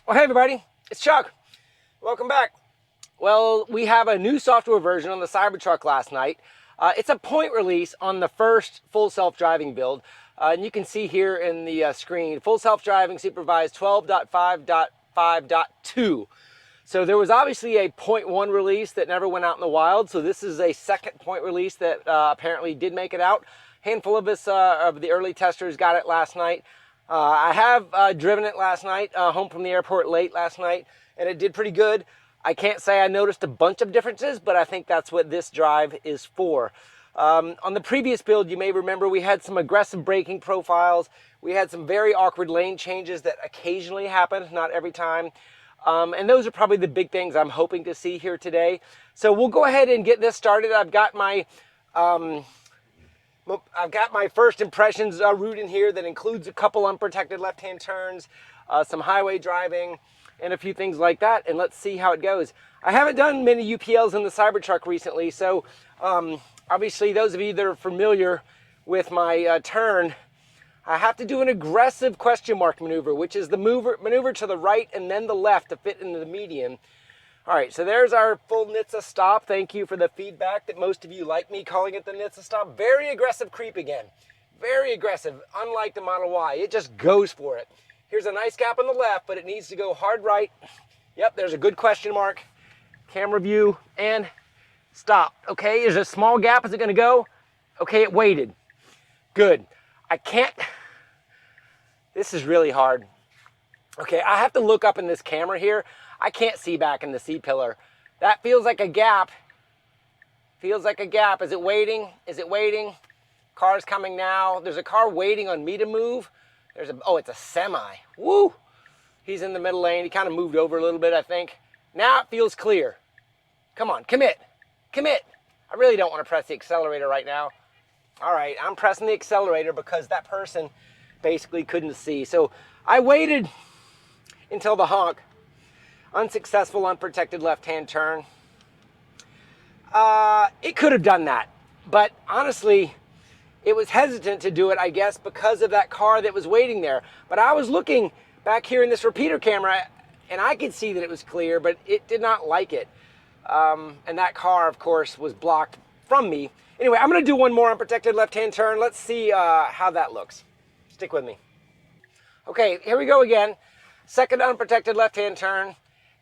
Well, hey everybody, it's Chuck. Welcome back. Well, we have a new software version on the Cybertruck last night. It's a point release on the first full self-driving build. And you can see here in the screen, full self-driving supervised 12.5.5.2. So there was obviously a 0.1 release that never went out in the wild. So this is a second point release that apparently did make it out. A handful of us, of the early testers, got it last night. I have driven it last night, home from the airport late last night, and it did pretty good. I can't say I noticed a bunch of differences, but I think that's what this drive is for. On the previous build, you may remember we had some aggressive braking profiles. We had some very awkward lane changes that occasionally happen, not every time. And those are probably the big things I'm hoping to see here today. So we'll go ahead and get this started. I've got my first impressions route in here that includes a couple unprotected left-hand turns, some highway driving, and a few things like that, and let's see how it goes. I haven't done many UPLs in the Cybertruck recently, so obviously those of you that are familiar with my turn, I have to do an aggressive question mark maneuver, which is the maneuver to the right and then the left to fit into the median. All right, so there's our full NHTSA stop. Thank you for the feedback that most of you like me calling it the NHTSA stop. Very aggressive creep again. Very aggressive, unlike the Model Y. It just goes for it. Here's a nice gap on the left, but it needs to go hard right. Yep, there's a good question mark. Camera view and stop. Okay, there's a small gap. Is it gonna go? Okay, it waited. Good. I can't, this is really hard. Okay, I have to look up in this camera here. I can't see back in the C-pillar. That feels like a gap. Feels like a gap. Is it waiting? Is it waiting? Car's coming now. There's a car waiting on me to move. Oh, it's a semi. Woo! He's in the middle lane. He kind of moved over a little bit, I think. Now it feels clear. Come on, commit. Commit. I really don't want to press the accelerator right now. All right, I'm pressing the accelerator because that person basically couldn't see. So I waited until the honk. Unsuccessful, unprotected left-hand turn. It could have done that, but honestly, it was hesitant to do it, I guess, because of that car that was waiting there. But I was looking back here in this repeater camera, and I could see that it was clear, but it did not like it. And that car, of course, was blocked from me. Anyway, I'm going to do one more unprotected left-hand turn. Let's see how that looks. Stick with me. Okay, here we go again. Second unprotected left-hand turn.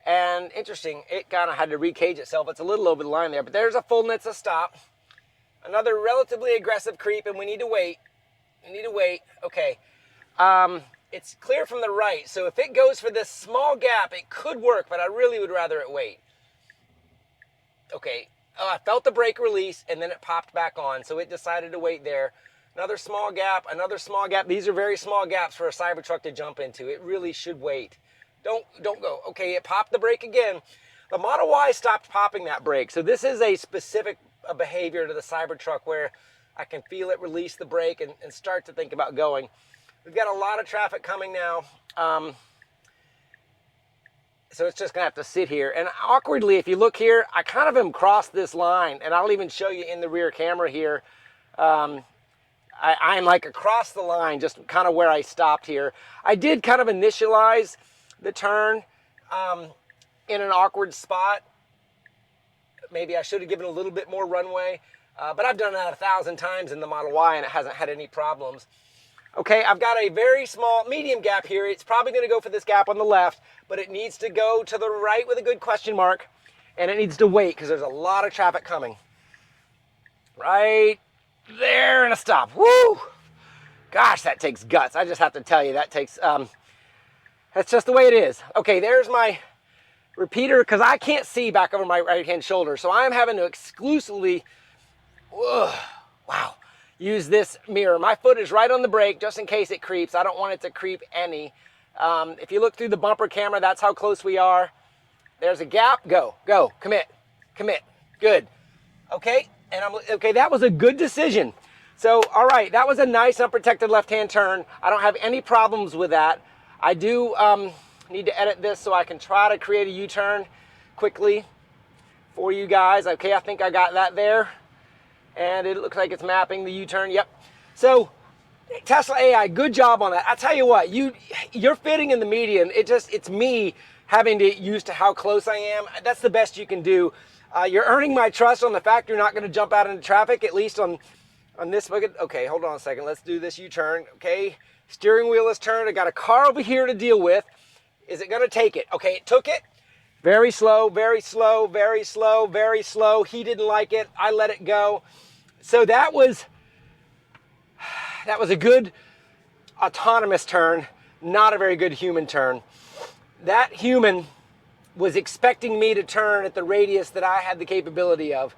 And interesting, it kind of had to recage itself. It's a little over the line there, but there's a full NHTSA stop. Another relatively aggressive creep, and we need to wait. We need to wait. Okay. It's clear from the right, so if it goes for this small gap, it could work, but I really would rather it wait. Okay. Oh, I felt the brake release, and then it popped back on, so it decided to wait there. Another small gap, another small gap. These are very small gaps for a Cybertruck to jump into. It really should wait. Don't go. Okay, it popped the brake again. The Model Y stopped popping that brake. So this is a specific behavior to the Cybertruck where I can feel it release the brake and start to think about going. We've got a lot of traffic coming now. So it's just gonna have to sit here. And awkwardly, if you look here, I kind of am across this line, and I'll even show you in the rear camera here. I'm like across the line, just kind of where I stopped here. I did kind of initialize the turn in an awkward spot. Maybe I should have given a little bit more runway, but I've done that 1,000 times in the Model Y and it hasn't had any problems. Okay, I've got a very small medium gap here. It's probably going to go for this gap on the left, but it needs to go to the right with a good question mark, and it needs to wait because there's a lot of traffic coming. Right there, and a stop. Woo! Gosh, that takes guts. I just have to tell you, that takes... that's just the way it is. Okay, there's my repeater, because I can't see back over my right-hand shoulder, so I'm having to exclusively, use this mirror. My foot is right on the brake, just in case it creeps. I don't want it to creep any. If you look through the bumper camera, that's how close we are. There's a gap. Go, commit, good. Okay, and okay, that was a good decision. So, all right, that was a nice unprotected left-hand turn. I don't have any problems with that. I do need to edit this so I can try to create a U-turn quickly for you guys. Okay, I think I got that there. And it looks like it's mapping the U-turn. Yep. So Tesla AI, good job on that. I tell you what, you you're fitting in the median. It's me having to get used to how close I am. That's the best you can do. You're earning my trust on the fact you're not going to jump out into traffic, at least on this bucket. Okay, hold on a second. Let's do this U-turn. Okay, steering wheel is turned. I got a car over here to deal with. Is it going to take it? Okay, it took it. Very slow, very slow, very slow, very slow. He didn't like it. I let it go. So that was a good autonomous turn, not a very good human turn. That human was expecting me to turn at the radius that I had the capability of.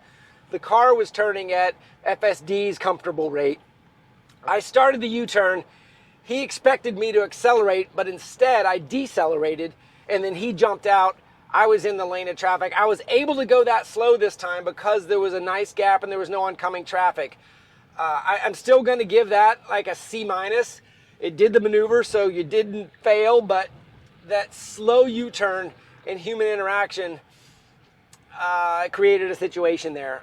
The car was turning at FSD's comfortable rate. I started the U-turn. He expected me to accelerate, but instead I decelerated, and then he jumped out. I was in the lane of traffic. I was able to go that slow this time because there was a nice gap and there was no oncoming traffic. I'm still going to give that like a C-. It did the maneuver, so you didn't fail, but that slow U-turn and human interaction created a situation there.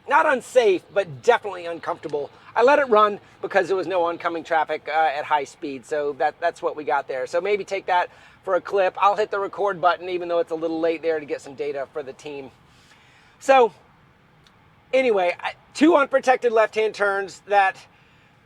Not unsafe, but definitely uncomfortable. I let it run because there was no oncoming traffic at high speed, so that's what we got there. So maybe take that for a clip. I'll hit the record button even though it's a little late there to get some data for the team. So anyway, 2 unprotected left-hand turns that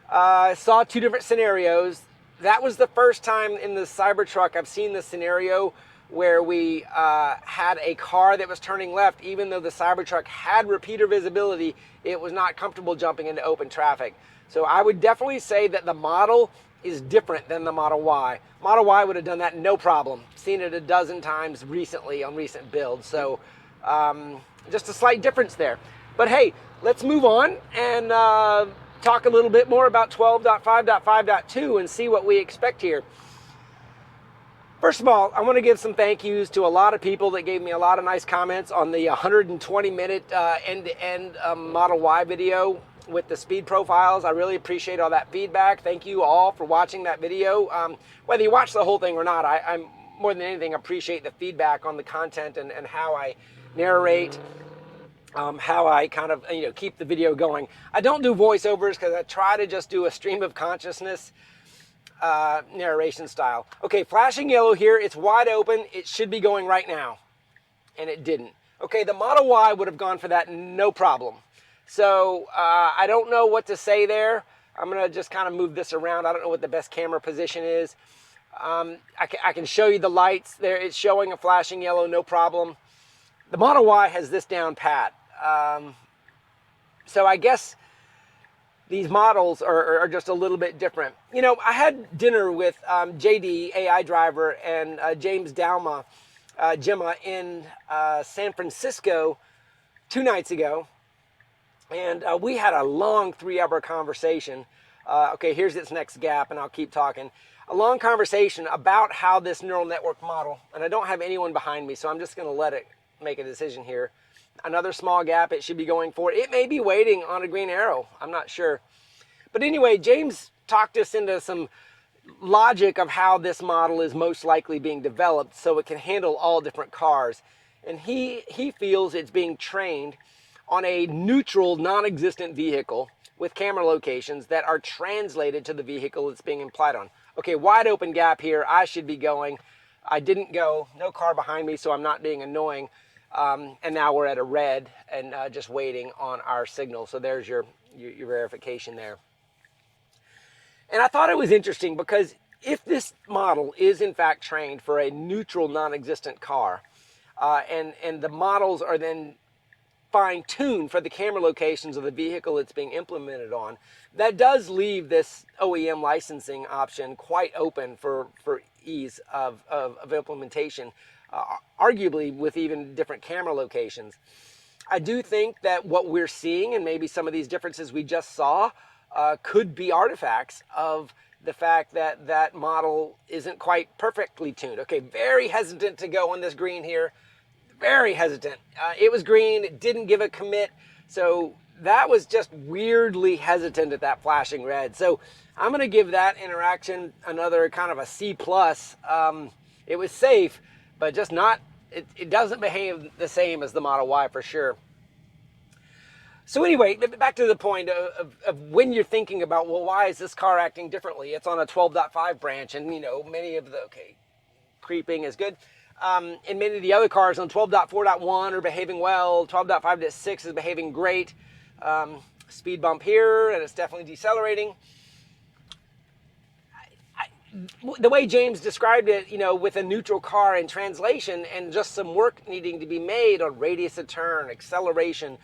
saw 2 different scenarios. That was the first time in the Cybertruck I've seen the scenario where we had a car that was turning left. Even though the Cybertruck had repeater visibility, it was not comfortable jumping into open traffic. So I would definitely say that the model is different than the Model Y. Model Y would have done that no problem. Seen it a dozen times recently on recent builds. So just a slight difference there. But hey, let's move on and talk a little bit more about 12.5.5.2 and see what we expect here. First of all, I want to give some thank yous to a lot of people that gave me a lot of nice comments on the 120-minute end-to-end Model Y video with the speed profiles. I really appreciate all that feedback. Thank you all for watching that video. Whether you watch the whole thing or not, I'm more than anything appreciate the feedback on the content and how I narrate, how I kind of keep the video going. I don't do voiceovers because I try to just do a stream of consciousness narration style. Okay, flashing yellow here. It's wide open. It should be going right now, and it didn't. Okay, the Model Y would have gone for that no problem. So I don't know what to say there. I'm gonna just kind of move this around. I don't know what the best camera position is. I can show you the lights there. It's showing a flashing yellow, no problem. The Model Y has this down pat. So I guess these models are just a little bit different. I had dinner with JD, AI driver, and James Dalma, Gemma, in San Francisco 2 nights ago. And we had a long 3-hour conversation. Okay, here's its next gap, and I'll keep talking. A long conversation about how this neural network model, and I don't have anyone behind me, so I'm just going to let it make a decision here. Another small gap it should be going for. It may be waiting on a green arrow. I'm not sure. But anyway, James talked us into some logic of how this model is most likely being developed so it can handle all different cars. And he feels it's being trained on a neutral, non-existent vehicle with camera locations that are translated to the vehicle it's being implied on. Okay, wide open gap here. I should be going. I didn't go. No car behind me, so I'm not being annoying. And now we're at a red and just waiting on our signal. So there's your verification there. And I thought it was interesting because if this model is in fact trained for a neutral, non-existent car, and the models are then fine-tuned for the camera locations of the vehicle it's being implemented on, that does leave this OEM licensing option quite open for ease of implementation, arguably with even different camera locations. I do think that what we're seeing, and maybe some of these differences we just saw, could be artifacts of the fact that that model isn't quite perfectly tuned. Okay, very hesitant to go on this green here. Very hesitant. It was green, it didn't give a commit, so that was just weirdly hesitant at that flashing red. So I'm going to give that interaction another kind of a C+. It was safe, but just not, it doesn't behave the same as the Model Y for sure. So anyway, back to the point of when you're thinking about, well, why is this car acting differently? It's on a 12.5 branch, and many of the, creeping is good. And many of the other cars on 12.4.1 are behaving well. 12.5.6 is behaving great. Speed bump here, and it's definitely decelerating. The way James described it, with a neutral car in translation and just some work needing to be made on radius of turn, acceleration,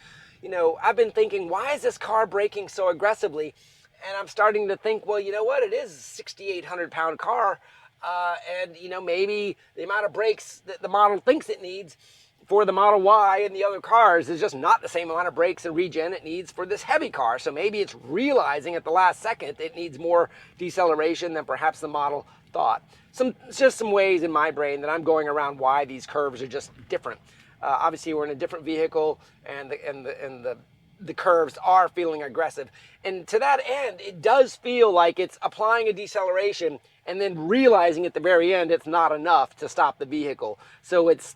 I've been thinking, why is this car braking so aggressively? And I'm starting to think, well, you know what? It is a 6,800 pound car. And maybe the amount of brakes that the model thinks it needs for the Model Y and the other cars is just not the same amount of brakes and regen it needs for this heavy car. So maybe it's realizing at the last second it needs more deceleration than perhaps the model thought. Just some ways in my brain that I'm going around why these curves are just different. Obviously, we're in a different vehicle, and the curves are feeling aggressive. And to that end, it does feel like it's applying a deceleration and then realizing at the very end it's not enough to stop the vehicle. So it's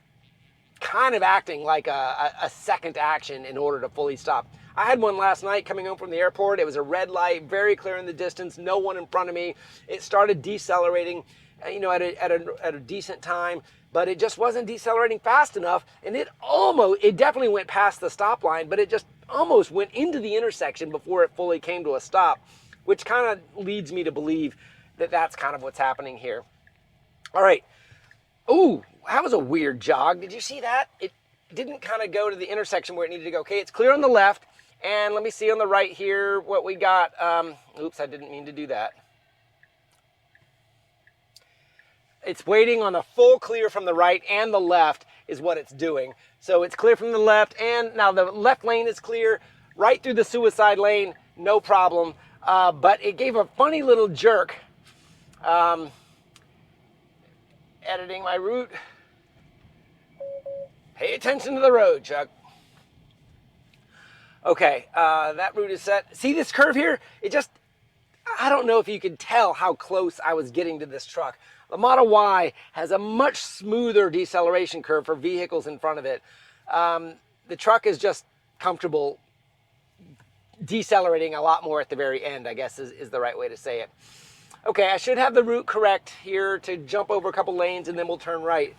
kind of acting like a second action in order to fully stop. I had one last night coming home from the airport. It was a red light, very clear in the distance, no one in front of me. It started decelerating, at a decent time, but it just wasn't decelerating fast enough, and it definitely went past the stop line, but it just almost went into the intersection before it fully came to a stop, which kind of leads me to believe that that's kind of what's happening here. All right. Ooh, that was a weird jog. Did you see that? It didn't kind of go to the intersection where it needed to go. Okay, it's clear on the left, and let me see on the right here what we got. Oops, I didn't mean to do that. It's waiting on the full clear from the right and the left is what it's doing. So it's clear from the left, and now the left lane is clear, right through the suicide lane, no problem. But it gave a funny little jerk. Editing my route. Pay attention to the road, Chuck. Okay, that route is set. See this curve here? I don't know if you can tell how close I was getting to this truck. The Model Y has a much smoother deceleration curve for vehicles in front of it. The truck is just comfortable decelerating a lot more at the very end, I guess is the right way to say it. Okay, I should have the route correct here to jump over a couple lanes, and then we'll turn right.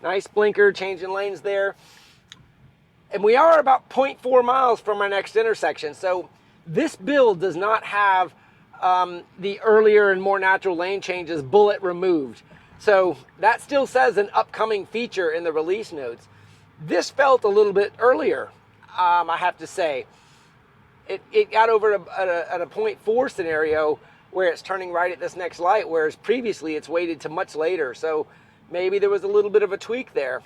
Nice blinker, changing lanes there. And we are about 0.4 miles from our next intersection. So this build does not have the earlier and more natural lane changes bullet removed. So that still says an upcoming feature in the release notes. This felt a little bit earlier, I have to say. It got over at a 0.4 scenario where it's turning right at this next light, whereas previously it's waited to much later. So maybe there was a little bit of a tweak there.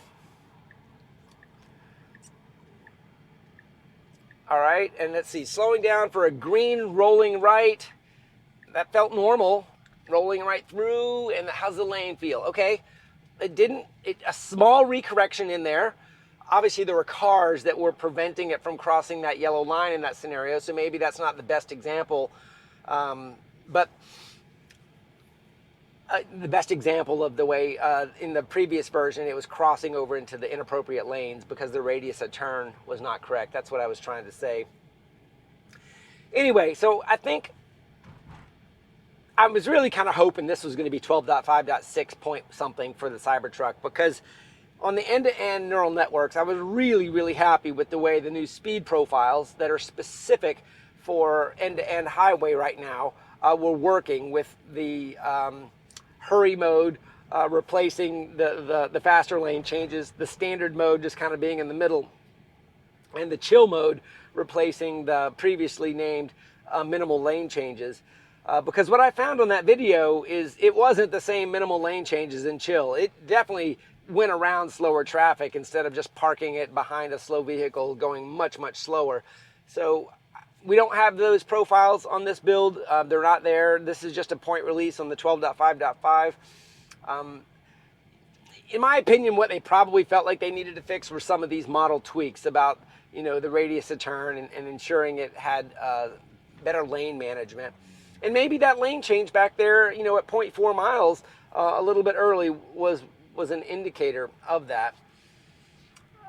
All right, and let's see, slowing down for a green rolling right. That felt normal, rolling right through, and how's the lane feel? Okay, a small recorrection in there. Obviously there were cars that were preventing it from crossing that yellow line in that scenario, so maybe that's not the best example. But the best example of the way in the previous version it was crossing over into the inappropriate lanes because the radius of turn was not correct. That's what I was trying to say. Anyway, so I think I was really kind of hoping this was going to be 12.5.6 point something for the Cybertruck, because on the end-to-end neural networks, I was really, really happy with the way the new speed profiles that are specific for end-to-end highway right now were working, with the hurry mode replacing the faster lane changes, the standard mode just kind of being in the middle, and the chill mode replacing the previously named minimal lane changes. Because what I found on that video is it wasn't the same minimal lane changes in chill. It definitely went around slower traffic instead of just parking it behind a slow vehicle going much, much slower. So we don't have those profiles on this build. They're not there. This is just a point release on the 12.5.5. In my opinion, what they probably felt like they needed to fix were some of these model tweaks about, the radius of turn and ensuring it had better lane management. And maybe that lane change back there, at 0.4 miles a little bit early was an indicator of that.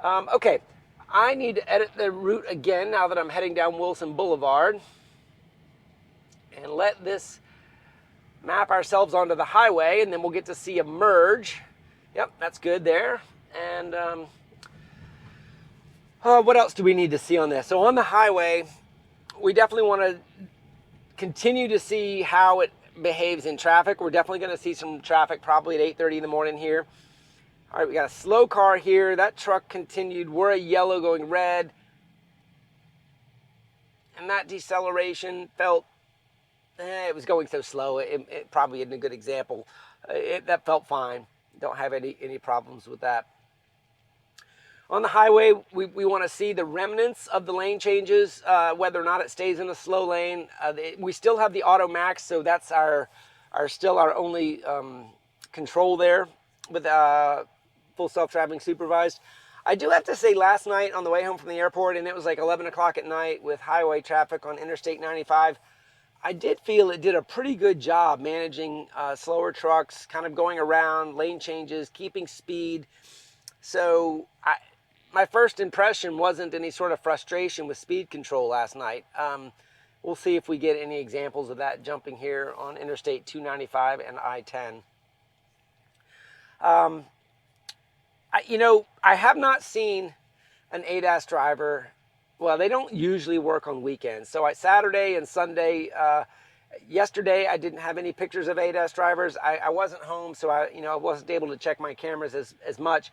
Okay, I need to edit the route again now that I'm heading down Wilson Boulevard, and let this map ourselves onto the highway, and then we'll get to see a merge. Yep, that's good there. And what else do we need to see on this? So on the highway, we definitely want to continue to see how it behaves in traffic. We're definitely going to see some traffic probably at 8:30 in the morning here. All right, we got a slow car here. That truck continued. We're a yellow going red. And that deceleration felt, it was going so slow. It probably isn't a good example. That felt fine. Don't have any problems with that. On the highway, we want to see the remnants of the lane changes, whether or not it stays in a slow lane. We still have the Auto Max, so that's still our only control there with full self-driving supervised. I do have to say, last night on the way home from the airport, and it was like 11 o'clock at night with highway traffic on Interstate 95, I did feel it did a pretty good job managing slower trucks, kind of going around, lane changes, keeping speed. So my first impression wasn't any sort of frustration with speed control last night. We'll see if we get any examples of that jumping here on Interstate 295 and I-10. I have not seen an ADAS driver. Well, they don't usually work on weekends. So Saturday and Sunday, yesterday I didn't have any pictures of ADAS drivers. I wasn't home, so I wasn't able to check my cameras as much.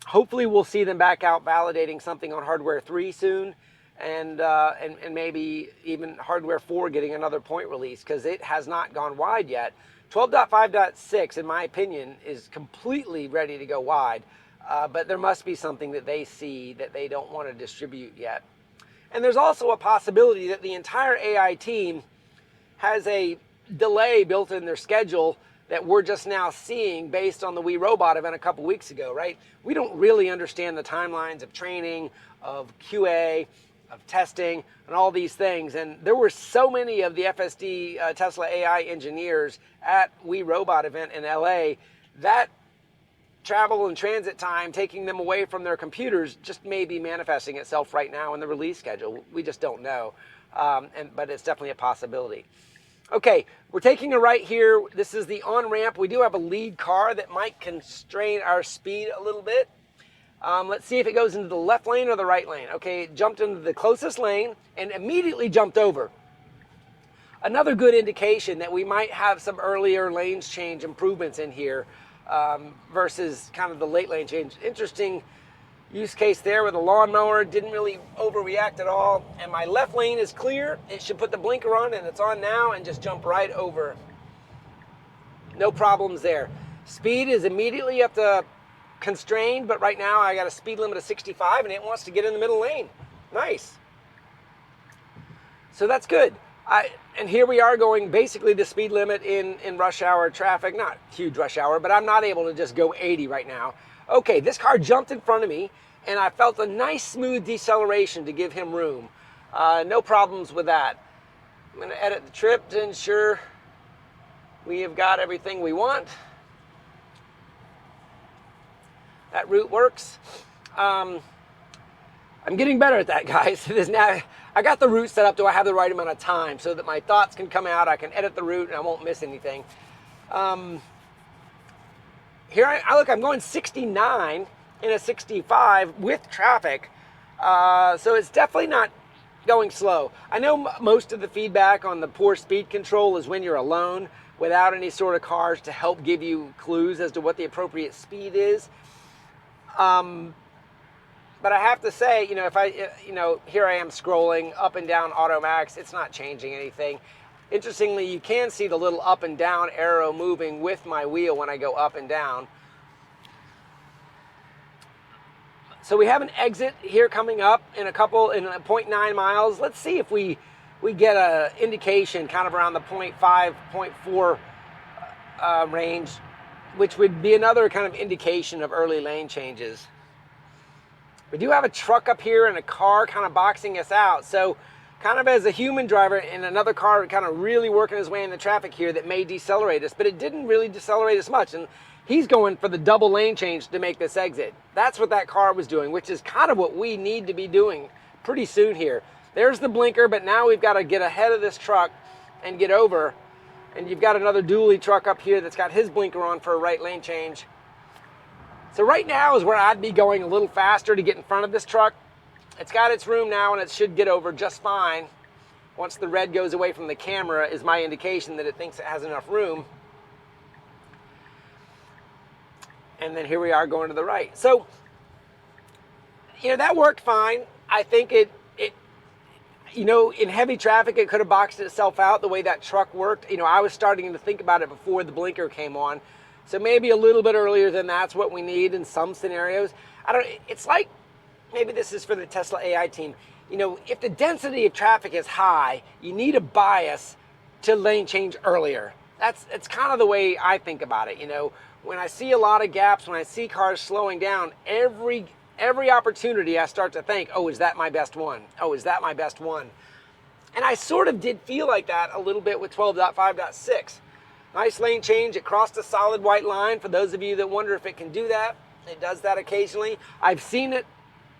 Hopefully we'll see them back out validating something on hardware 3 soon, and maybe even hardware 4 getting another point release, because it has not gone wide yet. 12.5.6, in my opinion, is completely ready to go wide, but there must be something that they see that they don't want to distribute yet. And there's also a possibility that the entire AI team has a delay built in their schedule that we're just now seeing based on the We Robot event a couple weeks ago, right? We don't really understand the timelines of training, of QA, of testing, and all these things. And there were so many of the FSD Tesla AI engineers at We Robot event in LA that travel and transit time, taking them away from their computers, just may be manifesting itself right now in the release schedule. We just don't know, but it's definitely a possibility. Okay, we're taking a right here. This is the on-ramp. We do have a lead car that might constrain our speed a little bit. Let's see if it goes into the left lane or the right lane. Okay, it jumped into the closest lane and immediately jumped over. Another good indication that we might have some earlier lanes change improvements in here versus kind of the late lane change. Interesting use case there with a lawnmower, didn't really overreact at all. And my left lane is clear. It should put the blinker on, and it's on now, and just jump right over. No problems there. Speed is immediately up to constrained, but right now I got a speed limit of 65 and it wants to get in the middle lane. Nice. So that's good. And here we are going basically the speed limit in rush hour traffic, not huge rush hour, but I'm not able to just go 80 right now. Okay, this car jumped in front of me and I felt a nice smooth deceleration to give him room. No problems with that. I'm going to edit the trip to ensure we have got everything we want. That route works. I'm getting better at that, guys. Now, I got the route set up. Do I have the right amount of time so that my thoughts can come out? I can edit the route and I won't miss anything. Here look, I'm going 69 in a 65 with traffic. So it's definitely not going slow. I know most of the feedback on the poor speed control is when you're alone without any sort of cars to help give you clues as to what the appropriate speed is. But I have to say, if here I am scrolling up and down Auto Max, it's not changing anything. Interestingly, you can see the little up and down arrow moving with my wheel when I go up and down. So we have an exit here coming up in 0.9 miles. Let's see if we get an indication kind of around the 0.5, 0.4 range, which would be another kind of indication of early lane changes. We do have a truck up here and a car kind of boxing us out. So kind of as a human driver and another car kind of really working his way in the traffic here that may decelerate us, but it didn't really decelerate us much. And He's going for the double lane change to make this exit. That's what that car was doing, which is kind of what we need to be doing pretty soon here. There's the blinker, but now we've got to get ahead of this truck and get over. And you've got another dually truck up here that's got his blinker on for a right lane change. So right now is where I'd be going a little faster to get in front of this truck. It's got its room now and it should get over just fine. Once the red goes away from the camera is my indication that it thinks it has enough room. And then here we are going to the right. So, you know, that worked fine. I think it you know, in heavy traffic, it could have boxed itself out the way that truck worked. You know, I was starting to think about it before the blinker came on. So maybe a little bit earlier than that's what we need in some scenarios. It's like, maybe this is for the Tesla AI team. You know, if the density of traffic is high, you need a bias to lane change earlier. It's kind of the way I think about it. You know, when I see a lot of gaps, when I see cars slowing down, every opportunity I start to think, oh, is that my best one? Oh, is that my best one? And I sort of did feel like that a little bit with 12.5.6. Nice lane change. It crossed a solid white line. For those of you that wonder if it can do that, it does that occasionally. I've seen it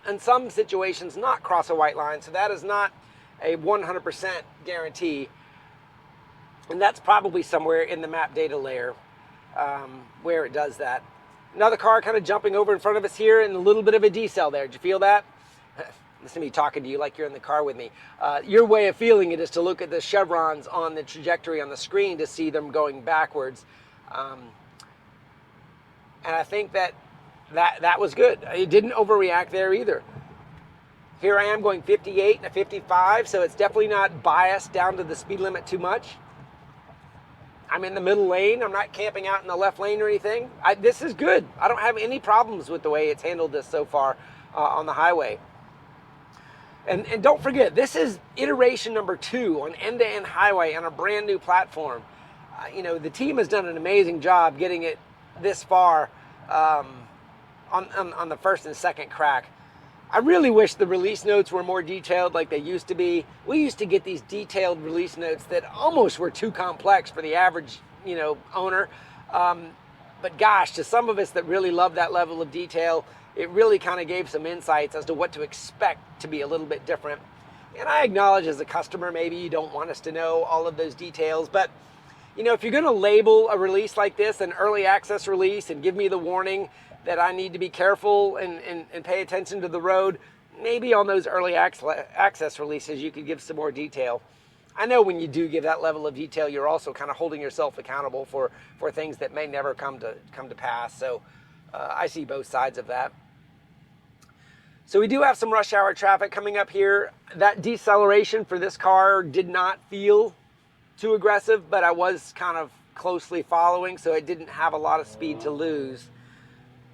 in some situations not cross a white line, so that is not a 100% guarantee. And that's probably somewhere in the map data layer where it does that. Another car kind of jumping over in front of us here and a little bit of a decel there. Did you feel that? Listen to me talking to you like you're in the car with me. Your way of feeling it is to look at the chevrons on the trajectory on the screen to see them going backwards. And I think that was good. It didn't overreact there either. Here I am going 58 and a 55, so it's definitely not biased down to the speed limit too much. I'm in the middle lane. I'm not camping out in the left lane or anything. This is good. I don't have any problems with the way it's handled this so far on the highway. And don't forget, this is iteration number 2 on end-to-end highway on a brand new platform. You know, the team has done an amazing job getting it this far on the first and second crack. I really wish the release notes were more detailed like they used to be. We used to get these detailed release notes that almost were too complex for the average, you know, owner. But gosh, to some of us that really love that level of detail, it really kind of gave some insights as to what to expect to be a little bit different. And I acknowledge as a customer, maybe you don't want us to know all of those details, but you know, if you're going to label a release like this an early access release and give me the warning that I need to be careful and pay attention to the road, maybe on those early access releases you could give some more detail. I know when you do give that level of detail, you're also kind of holding yourself accountable for things that may never come to pass. So I see both sides of that. So we do have some rush hour traffic coming up here. That deceleration for this car did not feel too aggressive, but I was kind of closely following, so it didn't have a lot of speed to lose.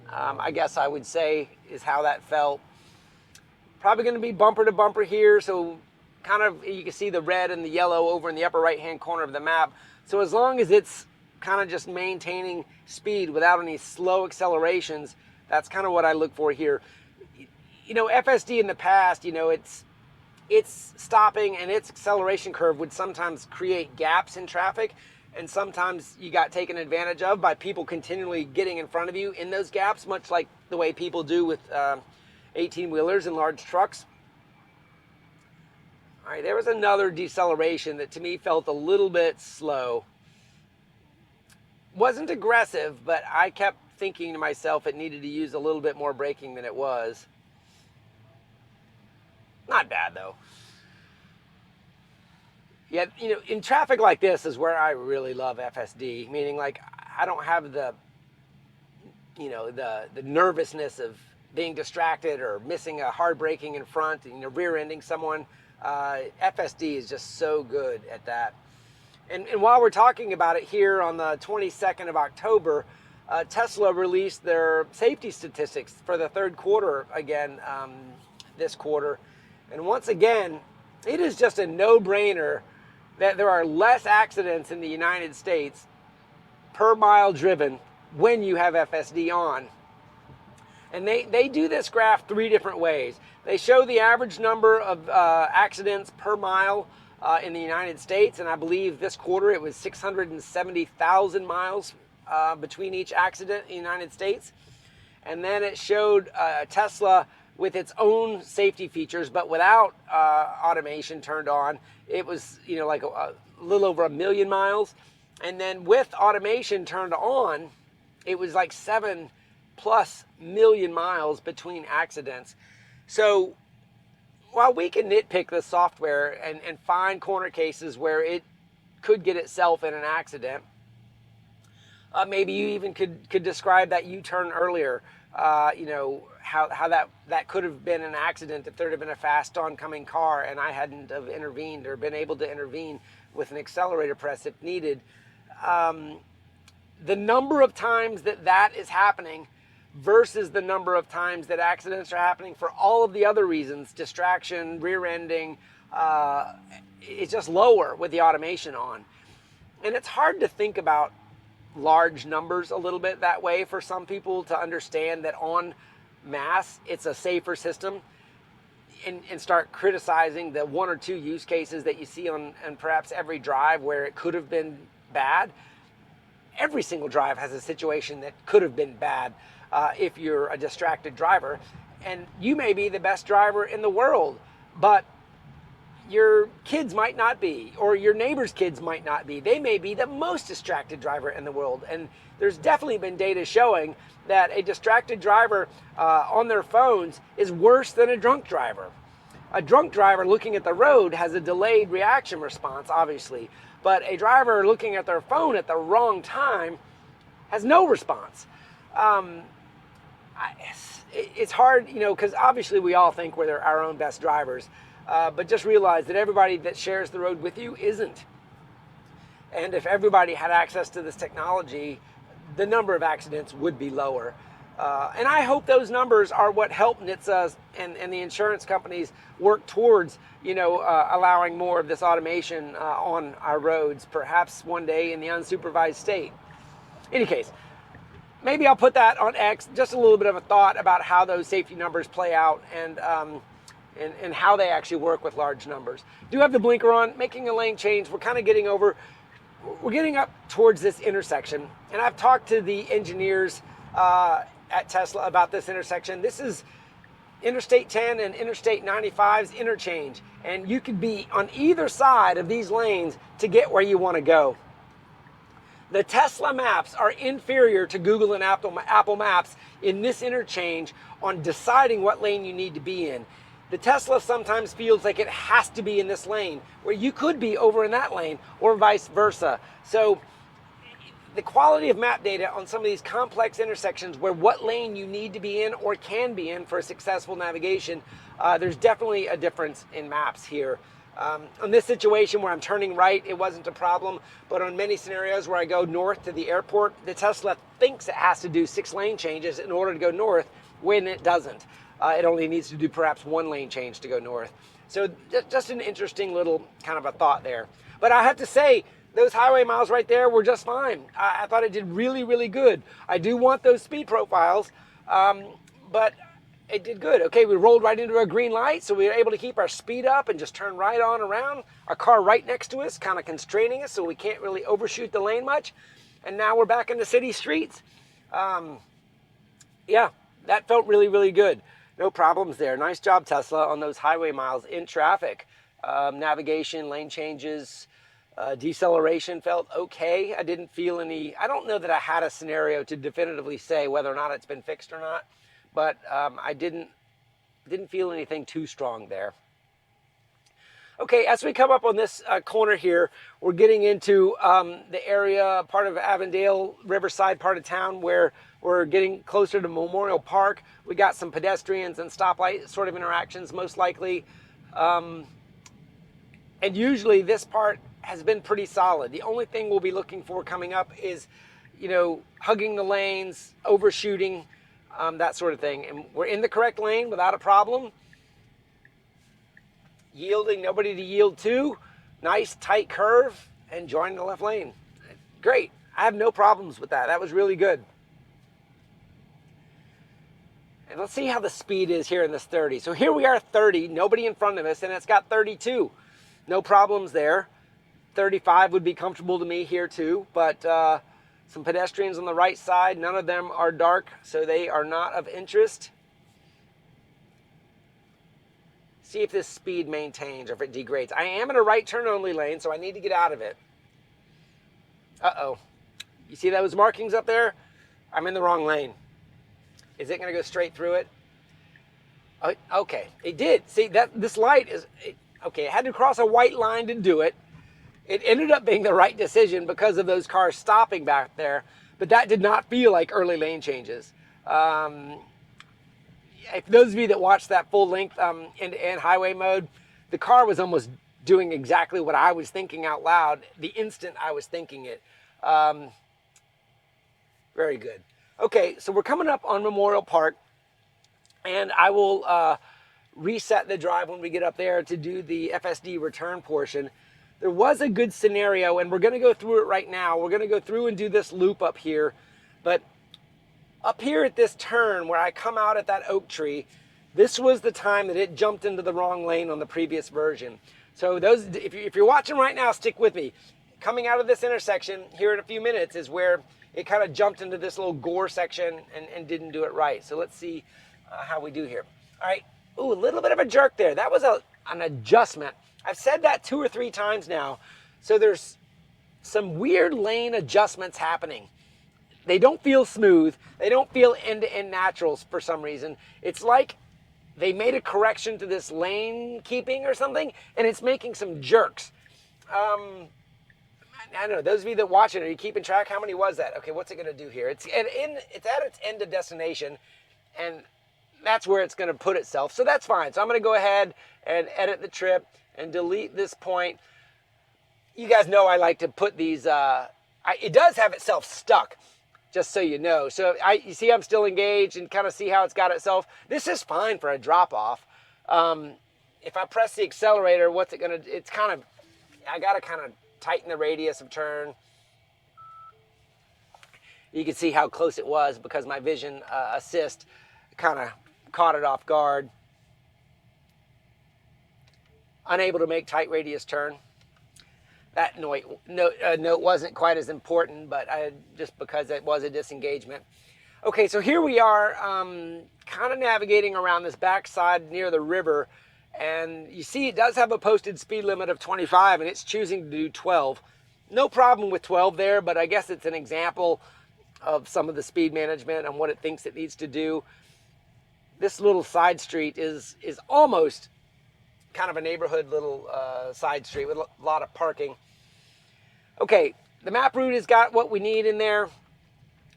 I guess I would say is how that felt. Probably going to be bumper to bumper here, so kind of you can see the red and the yellow over in the upper right hand corner of the map. So as long as it's kind of just maintaining speed without any slow accelerations, that's kind of what I look for here. You know, FSD in the past, you know, its stopping and its acceleration curve would sometimes create gaps in traffic, and sometimes you got taken advantage of by people continually getting in front of you in those gaps, much like the way people do with 18-wheelers and large trucks. All right, there was another deceleration that to me felt a little bit slow. Wasn't aggressive, but I kept thinking to myself it needed to use a little bit more braking than it was. Not bad, though. Yeah, you know, in traffic like this is where I really love FSD, meaning like I don't have the, you know, the nervousness of being distracted or missing a hard braking in front and, you know, rear-ending someone. FSD is just so good at that. And while we're talking about it here on the 22nd of October, Tesla released their safety statistics for the third quarter again this quarter. And once again, it is just a no-brainer that there are less accidents in the United States per mile driven when you have FSD on. And they do this graph 3 different ways. They show the average number of accidents per mile in the United States, and I believe this quarter it was 670,000 miles between each accident in the United States. And then it showed Tesla with its own safety features, but without automation turned on. It was, like a little over 1 million miles. And then with automation turned on, it was like 7+ million miles between accidents. So while we can nitpick the software and find corner cases where it could get itself in an accident, maybe you even could describe that U-turn earlier, how that could have been an accident if there'd have been a fast oncoming car and I hadn't have intervened or been able to intervene with an accelerator press if needed. The number of times that is happening versus the number of times that accidents are happening for all of the other reasons, distraction, rear-ending, it's just lower with the automation on. And it's hard to think about large numbers a little bit that way for some people to understand that en masse it's a safer system, and start criticizing the 1 or 2 use cases that you see on perhaps every drive where it could have been bad. Every single drive has a situation that could have been bad if you're a distracted driver, and you may be the best driver in the world, but your kids might not be, or your neighbor's kids might not be. They may be the most distracted driver in the world. And there's definitely been data showing that a distracted driver on their phones is worse than a drunk driver. A drunk driver looking at the road has a delayed reaction response, obviously, but a driver looking at their phone at the wrong time has no response. It's hard, because obviously we all think we're our own best drivers. But just realize that everybody that shares the road with you isn't. And if everybody had access to this technology, the number of accidents would be lower. And I hope those numbers are what help NHTSA and the insurance companies work towards, allowing more of this automation on our roads, perhaps one day in the unsupervised state. In any case, maybe I'll put that on X, just a little bit of a thought about how those safety numbers play out and how they actually work with large numbers. Do have the blinker on, making a lane change. We're kind of getting up towards this intersection. And I've talked to the engineers at Tesla about this intersection. This is Interstate 10 and Interstate 95's interchange. And you could be on either side of these lanes to get where you want to go. The Tesla maps are inferior to Google and Apple Maps in this interchange on deciding what lane you need to be in. The Tesla sometimes feels like it has to be in this lane, where you could be over in that lane, or vice versa. So the quality of map data on some of these complex intersections where what lane you need to be in or can be in for successful navigation, there's definitely a difference in maps here. On this situation where I'm turning right, it wasn't a problem, but on many scenarios where I go north to the airport, the Tesla thinks it has to do 6 lane changes in order to go north when it doesn't. It only needs to do perhaps 1 lane change to go north. So just an interesting little kind of a thought there. But I have to say, those highway miles right there were just fine. I thought it did really, really good. I do want those speed profiles, but it did good. Okay, we rolled right into a green light, so we were able to keep our speed up and just turn right on around. Our car right next to us, kind of constraining us, so we can't really overshoot the lane much. And now we're back in the city streets. Yeah, that felt really, really good. No problems there. Nice job, Tesla, on those highway miles in traffic. Navigation, lane changes, deceleration felt okay. I didn't feel any, I don't know that I had a scenario to definitively say whether or not it's been fixed or not, but I didn't feel anything too strong there. Okay, as we come up on this corner here, we're getting into the area, part of Avondale, Riverside part of town, where we're getting closer to Memorial Park. We got some pedestrians and stoplight sort of interactions, most likely. And usually this part has been pretty solid. The only thing we'll be looking for coming up is, hugging the lanes, overshooting, that sort of thing. And we're in the correct lane without a problem. Yielding, nobody to yield to. Nice tight curve and join the left lane. Great. I have no problems with that. That was really good. And let's see how the speed is here in this 30. So here we are 30, nobody in front of us, and it's got 32. No problems there. 35 would be comfortable to me here too, but Some pedestrians on the right side. None of them are dark, so they are not of interest. See if this speed maintains or if it degrades. I am in a right turn only lane, so I need to get out of it. Uh-oh. You see those markings up there? I'm in the wrong lane. Is it going to go straight through it? Okay, it did. See, this light is... Okay, it had to cross a white line to do it. It ended up being the right decision because of those cars stopping back there, but that did not feel like early lane changes. If those of you that watched that full length end-to-end highway mode, the car was almost doing exactly what I was thinking out loud the instant I was thinking it. Very good. Okay, so we're coming up on Memorial Park, and I will reset the drive when we get up there to do the FSD return portion. There was a good scenario, and we're going to go through it right now. We're going to go through and do this loop up here. But up here at this turn where I come out at that oak tree, this was the time that it jumped into the wrong lane on the previous version. So those, if you're watching right now, stick with me. Coming out of this intersection here in a few minutes is where it kind of jumped into this little gore section and didn't do it right. So let's see how we do here. All right. Ooh, a little bit of a jerk there. That was an adjustment. I've said that 2 or 3 times now. So there's some weird lane adjustments happening. They don't feel smooth. They don't feel end-to-end naturals for some reason. It's like they made a correction to this lane keeping or something, and it's making some jerks. I don't know. Those of you that watch it, are you keeping track? How many was that? Okay, what's it going to do here? It's at its end of destination, and that's where it's going to put itself. So that's fine. So I'm going to go ahead and edit the trip and delete this point. You guys know I like to put these, it does have itself stuck, just so you know. So you see I'm still engaged and kind of see how it's got itself. This is fine for a drop off. If I press the accelerator, what's it gonna, it's kind of, I gotta kind of tighten the radius of turn. You can see how close it was because my vision assist kind of caught it off guard. Unable to make tight radius turn. That note wasn't quite as important, but just because it was a disengagement. Okay, so here we are kind of navigating around this backside near the river, and you see it does have a posted speed limit of 25, and it's choosing to do 12. No problem with 12 there, but I guess it's an example of some of the speed management and what it thinks it needs to do. This little side street is almost kind of a neighborhood little side street with a lot of parking. Okay, the map route has got what we need in there.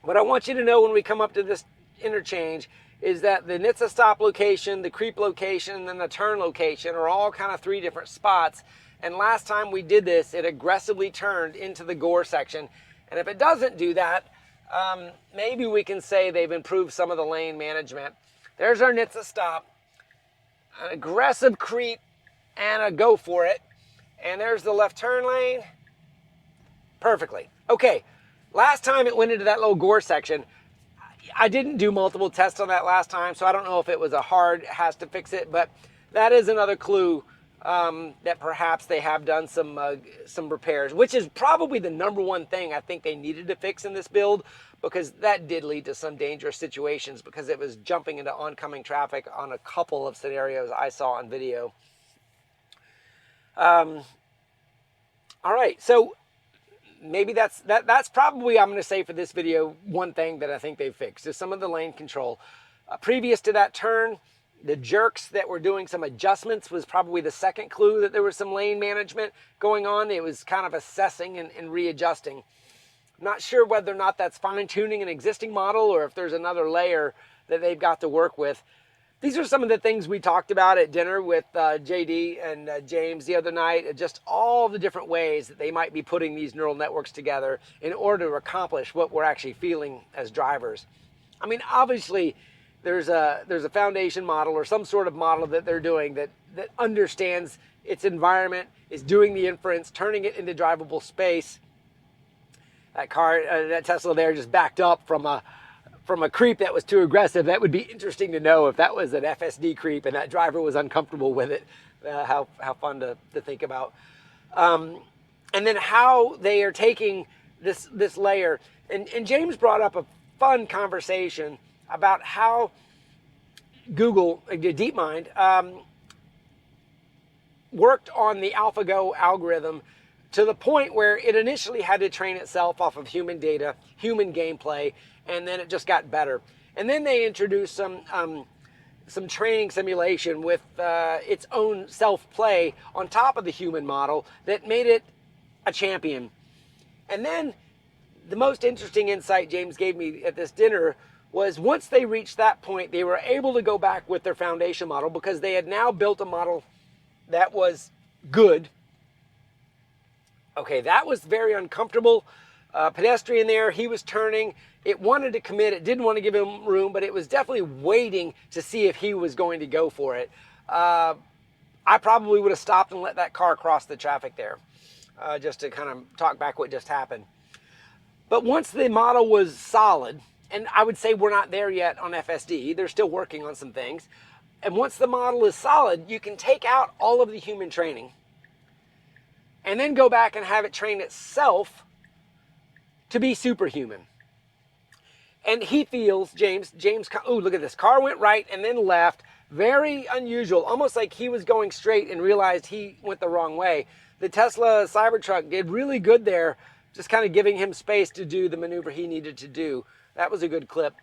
What I want you to know when we come up to this interchange is that the NHTSA stop location, the creep location, and the turn location are all kind of 3 different spots. And last time we did this, it aggressively turned into the gore section. And if it doesn't do that, maybe we can say they've improved some of the lane management. There's our NHTSA stop. An aggressive creep and a go for it. And there's the left turn lane. Perfectly. Okay, last time it went into that little gore section. I didn't do multiple tests on that last time, so I don't know if it was a hard has to fix it, but that is another clue that perhaps they have done some repairs, which is probably the #1 thing I think they needed to fix in this build, because that did lead to some dangerous situations because it was jumping into oncoming traffic on a couple of scenarios I saw on video. All right, so maybe that's probably, I'm going to say for this video, one thing that I think they've fixed is some of the lane control. Previous to that turn, the jerks that were doing some adjustments was probably the second clue that there was some lane management going on. It was kind of assessing and readjusting. I'm not sure whether or not that's fine-tuning an existing model or if there's another layer that they've got to work with. These are some of the things we talked about at dinner with JD and James the other night, just all the different ways that they might be putting these neural networks together in order to accomplish what we're actually feeling as drivers. I mean, obviously, there's a foundation model or some sort of model that they're doing that understands its environment, is doing the inference, turning it into drivable space. That car, that Tesla there just backed up from a creep that was too aggressive. That would be interesting to know if that was an FSD creep and that driver was uncomfortable with it. How fun to think about. And then how they are taking this layer. And James brought up a fun conversation about how Google, DeepMind, worked on the AlphaGo algorithm to the point where it initially had to train itself off of human data, human gameplay, and then it just got better. And then they introduced some training simulation with its own self-play on top of the human model that made it a champion. And then the most interesting insight James gave me at this dinner was once they reached that point, they were able to go back with their foundation model because they had now built a model that was good. Okay, that was very uncomfortable. Pedestrian there, he was turning. It wanted to commit. It didn't want to give him room, but it was definitely waiting to see if he was going to go for it. I probably would have stopped and let that car cross the traffic there, just to kind of talk back what just happened. But once the model was solid, and I would say we're not there yet on FSD, they're still working on some things. And once the model is solid, you can take out all of the human training and then go back and have it train itself to be superhuman. And he feels, James, oh, look at this. Car went right and then left. Very unusual, almost like he was going straight and realized he went the wrong way. The Tesla Cybertruck did really good there, just kind of giving him space to do the maneuver he needed to do. That was a good clip.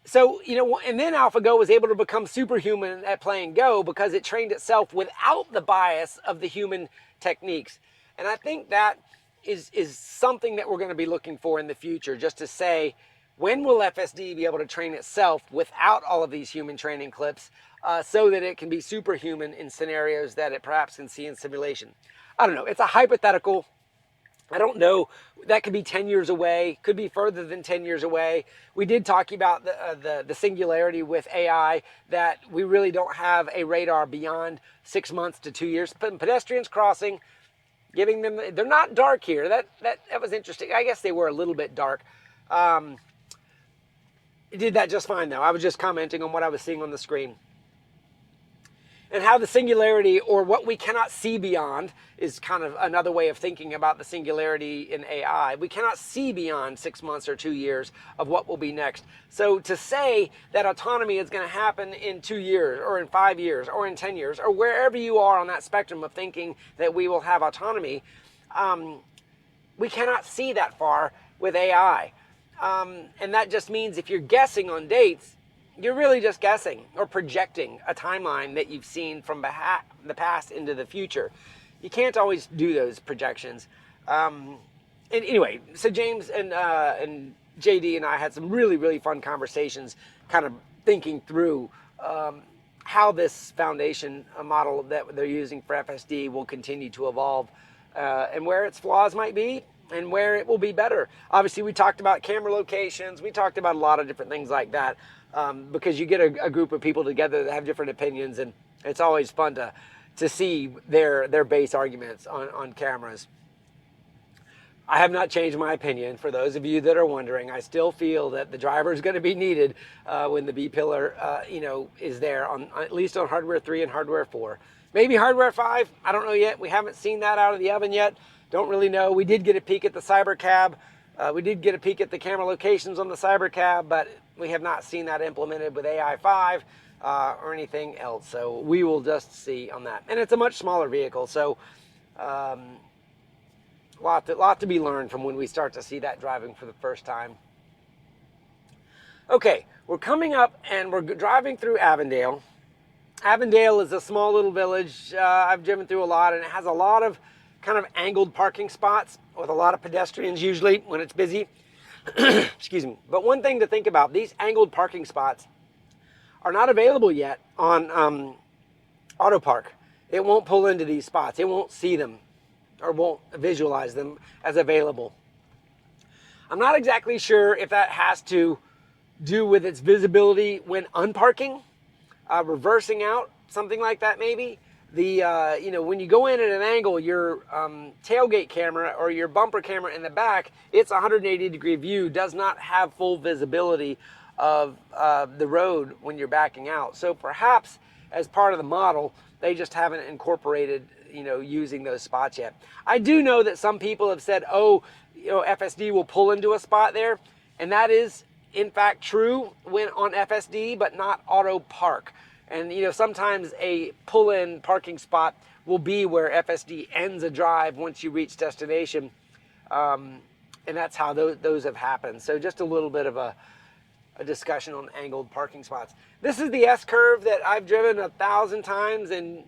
So, and then AlphaGo was able to become superhuman at playing Go because it trained itself without the bias of the human techniques. And I think that is something that we're going to be looking for in the future, just to say, when will FSD be able to train itself without all of these human training clips so that it can be superhuman in scenarios that it perhaps can see in simulation? I don't know. It's a hypothetical. I don't know. That could be 10 years away, could be further than 10 years away. We did talk about the singularity with AI, that we really don't have a radar beyond 6 months to 2 years. Pedestrians crossing, giving them, they're not dark here. That was interesting. I guess they were a little bit dark. It did that just fine though. I was just commenting on what I was seeing on the screen. And how the singularity, or what we cannot see beyond, is kind of another way of thinking about the singularity in AI. We cannot see beyond 6 months or 2 years of what will be next. So to say that autonomy is going to happen in 2 years, or in 5 years, or in 10 years, or wherever you are on that spectrum of thinking that we will have autonomy, we cannot see that far with AI. And that just means if you're guessing on dates, you're really just guessing or projecting a timeline that you've seen from the past into the future. You can't always do those projections. And anyway, so James and JD and I had some really, really fun conversations kind of thinking through how this foundation model that they're using for FSD will continue to evolve and where its flaws might be and where it will be better. Obviously, we talked about camera locations. We talked about a lot of different things like that. Because you get a group of people together that have different opinions, and it's always fun to see their base arguments on cameras. I have not changed my opinion. For those of you that are wondering, I still feel that the driver is going to be needed when the B pillar, is there on at least on hardware 3 and hardware 4. Maybe hardware 5. I don't know yet. We haven't seen that out of the oven yet. Don't really know. We did get a peek at the Cybercab. We did get a peek at the camera locations on the Cybercab, but we have not seen that implemented with AI5 or anything else. So we will just see on that. And it's a much smaller vehicle, so lot to be learned from when we start to see that driving for the first time. Okay, we're coming up and we're driving through Avondale. Avondale is a small little village. I've driven through a lot, and it has a lot of kind of angled parking spots with a lot of pedestrians usually when it's busy. Excuse me. But one thing to think about, these angled parking spots are not available yet on AutoPark. It won't pull into these spots. It won't see them or won't visualize them as available. I'm not exactly sure if that has to do with its visibility when unparking, reversing out, something like that maybe. When you go in at an angle, your tailgate camera or your bumper camera in the back, its 180-degree view does not have full visibility of the road when you're backing out. So perhaps as part of the model, they just haven't incorporated, using those spots yet. I do know that some people have said, oh, FSD will pull into a spot there, and that is in fact true when on FSD, but not auto park. And sometimes a pull-in parking spot will be where FSD ends a drive once you reach destination, and that's how those have happened. So just a little bit of a discussion on angled parking spots. This is the S-curve that I've driven 1,000 times, and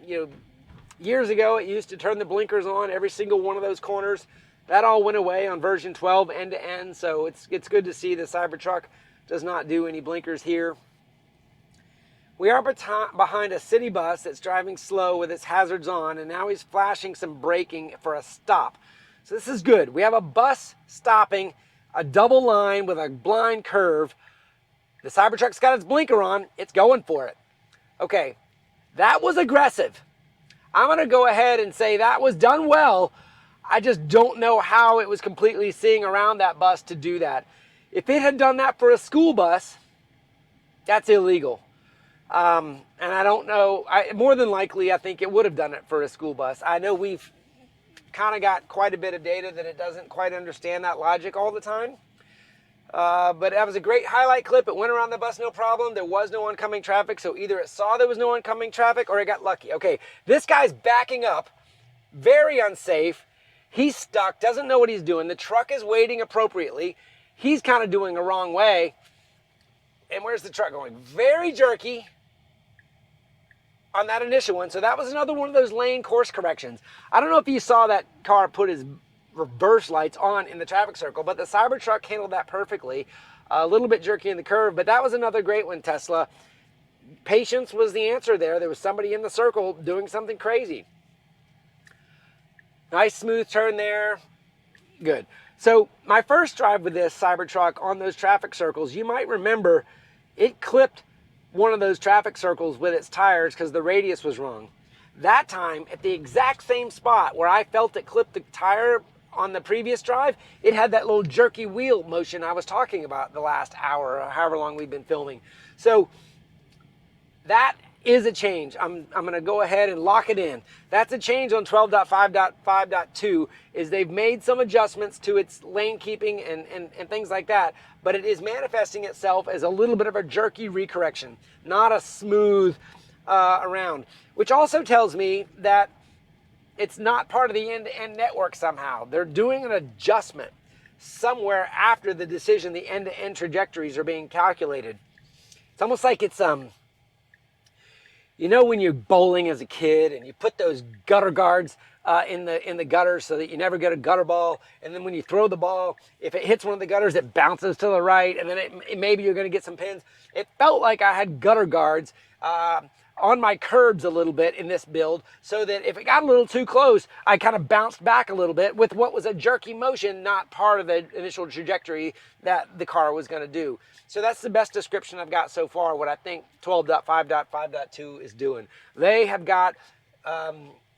years ago it used to turn the blinkers on every single one of those corners. That all went away on version 12 end to end, so it's good to see the Cybertruck does not do any blinkers here. We are behind a city bus that's driving slow with its hazards on, and now he's flashing some braking for a stop. So this is good. We have a bus stopping, a double line with a blind curve. The Cybertruck's got its blinker on. It's going for it. Okay, that was aggressive. I'm going to go ahead and say that was done well. I just don't know how it was completely seeing around that bus to do that. If it had done that for a school bus, that's illegal. And I don't know, more than likely, I think it would have done it for a school bus. I know we've kind of got quite a bit of data that it doesn't quite understand that logic all the time. But that was a great highlight clip. It went around the bus no problem. There was no oncoming traffic, so either it saw there was no oncoming traffic or it got lucky. Okay, this guy's backing up, very unsafe. He's stuck, doesn't know what he's doing. The truck is waiting appropriately. He's kind of doing a wrong way. And where's the truck going? Very jerky on that initial one. So that was another one of those lane course corrections. I don't know if you saw that car put his reverse lights on in the traffic circle, but the Cybertruck handled that perfectly. A little bit jerky in the curve, but that was another great one, Tesla. Patience was the answer there. There was somebody in the circle doing something crazy. Nice smooth turn there. Good. So my first drive with this Cybertruck on those traffic circles, you might remember it clipped one of those traffic circles with its tires because the radius was wrong. That time, at the exact same spot where I felt it clip the tire on the previous drive, it had that little jerky wheel motion I was talking about the last hour or however long we've been filming. So that is a change. I'm going to go ahead and lock it in. That's a change on 12.5.5.2 is they've made some adjustments to its lane keeping and things like that, but it is manifesting itself as a little bit of a jerky recorrection, not a smooth around, which also tells me that it's not part of the end-to-end network somehow. They're doing an adjustment somewhere after the decision the end-to-end trajectories are being calculated. It's almost like it's when you're bowling as a kid and you put those gutter guards in the gutter so that you never get a gutter ball, and then when you throw the ball, if it hits one of the gutters, it bounces to the right, and then maybe you're going to get some pins. It felt like I had gutter guards on my curbs a little bit in this build, so that if it got a little too close, I kind of bounced back a little bit with what was a jerky motion, not part of the initial trajectory that the car was going to do. So that's the best description I've got so far, what I think 12.5.5.2 is doing. They have got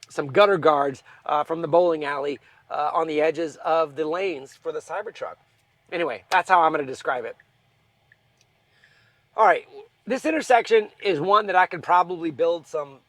some gutter guards from the bowling alley on the edges of the lanes for the Cybertruck. Anyway, that's how I'm going to describe it. All right. This intersection is one that I could probably build some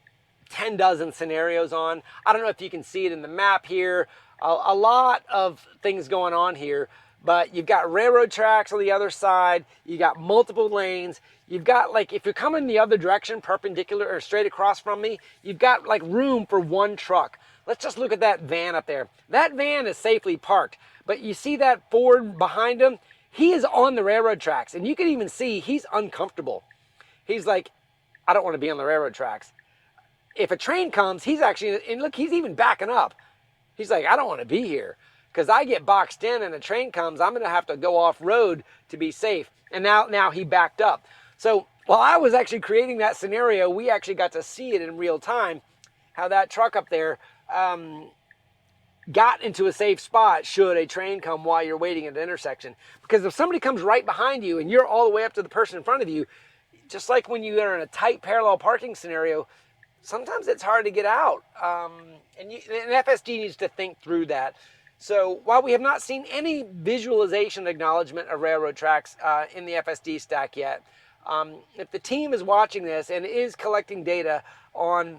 10 dozen scenarios on. I don't know if you can see it in the map here. A lot of things going on here, but you've got railroad tracks on the other side. You got multiple lanes. You've got, like, if you're coming the other direction, perpendicular or straight across from me, you've got like room for one truck. Let's just look at that van up there. That van is safely parked, but you see that Ford behind him? He is on the railroad tracks, and you can even see he's uncomfortable. He's like, I don't want to be on the railroad tracks. If a train comes, he's actually, and look, he's even backing up. He's like, I don't want to be here because I get boxed in and a train comes, I'm going to have to go off road to be safe. And now he backed up. So while I was actually creating that scenario, we actually got to see it in real time, how that truck up there got into a safe spot should a train come while you're waiting at the intersection. Because if somebody comes right behind you and you're all the way up to the person in front of you, just like when you are in a tight parallel parking scenario, sometimes it's hard to get out. And FSD needs to think through that. So while we have not seen any visualization acknowledgement of railroad tracks in the FSD stack yet, if the team is watching this and is collecting data on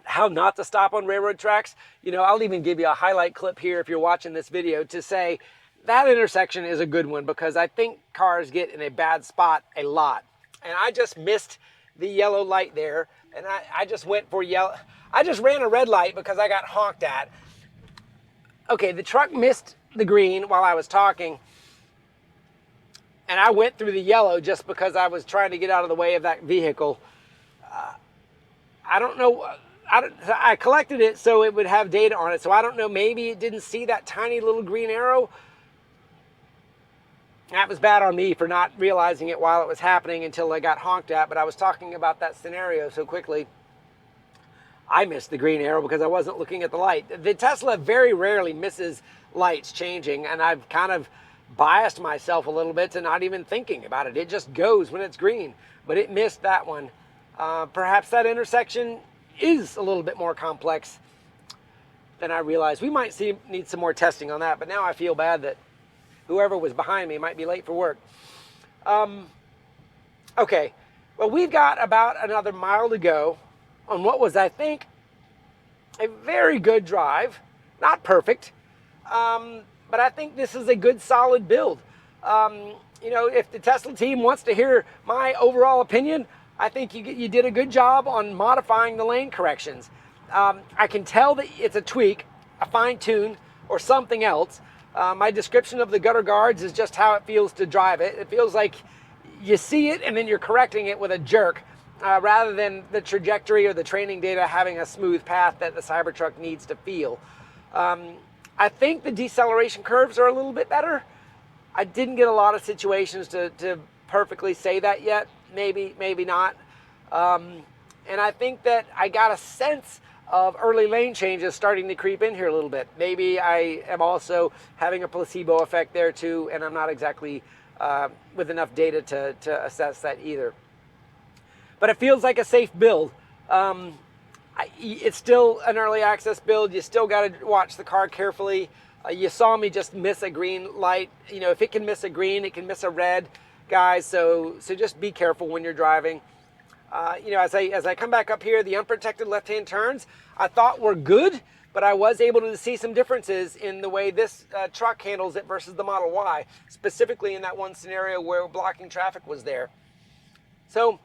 how not to stop on railroad tracks. You know, I'll even give you a highlight clip here if you're watching this video to say that intersection is a good one, because I think cars get in a bad spot a lot. And I just missed the yellow light there, and I just went for yellow. I just ran a red light because I got honked at. Okay, the truck missed the green while I was talking, and I went through the yellow just because I was trying to get out of the way of that vehicle. I don't know. I collected it so it would have data on it, so I don't know, maybe it didn't see that tiny little green arrow. That was bad on me for not realizing it while it was happening until I got honked at, but I was talking about that scenario so quickly. I missed the green arrow because I wasn't looking at the light. The Tesla very rarely misses lights changing, and I've kind of biased myself a little bit to not even thinking about it. It just goes when it's green, but it missed that one. Perhaps that intersection is a little bit more complex than I realized. We might need some more testing on that, but now I feel bad that whoever was behind me might be late for work. Okay, well, we've got about another mile to go on what was, I think, a very good drive. Not perfect, but I think this is a good, solid build. You know, if the Tesla team wants to hear my overall opinion, I think you did a good job on modifying the lane corrections. I can tell that it's a tweak, a fine tune, or something else. My description of the gutter guards is just how it feels to drive it. It feels like you see it and then you're correcting it with a jerk, rather than the trajectory or the training data having a smooth path that the Cybertruck needs to feel. I think the deceleration curves are a little bit better. I didn't get a lot of situations to perfectly say that yet. Maybe not. And I think that I got a sense of early lane changes starting to creep in here a little bit. Maybe I am also having a placebo effect there too, and I'm not exactly with enough data to assess that either. But it feels like a safe build. It's still an early access build. You still got to watch the car carefully. You saw me just miss a green light. You know, if it can miss a green, it can miss a red, guys. So just be careful when you're driving. You know, as I come back up here, the unprotected left-hand turns I thought were good, but I was able to see some differences in the way this truck handles it versus the Model Y, specifically in that one scenario where blocking traffic was there. So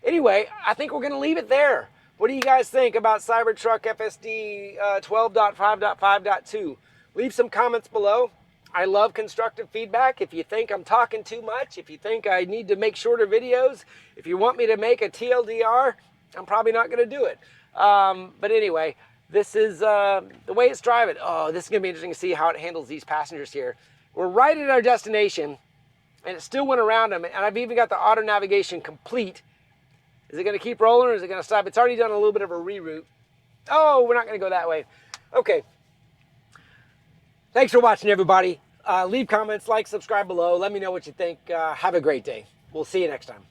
anyway, I think we're going to leave it there. What do you guys think about Cybertruck FSD 12.5.5.2? Leave some comments below. I love constructive feedback. If you think I'm talking too much, if you think I need to make shorter videos, if you want me to make a TLDR, I'm probably not going to do it. But anyway, this is the way it's driving. Oh, this is going to be interesting to see how it handles these passengers here. We're right at our destination, and it still went around them, and I've even got the auto navigation complete. Is it going to keep rolling, or is it going to stop? It's already done a little bit of a reroute. Oh, we're not going to go that way. Okay. Thanks for watching, everybody. Leave comments, like, subscribe below. Let me know what you think. Have a great day. We'll see you next time.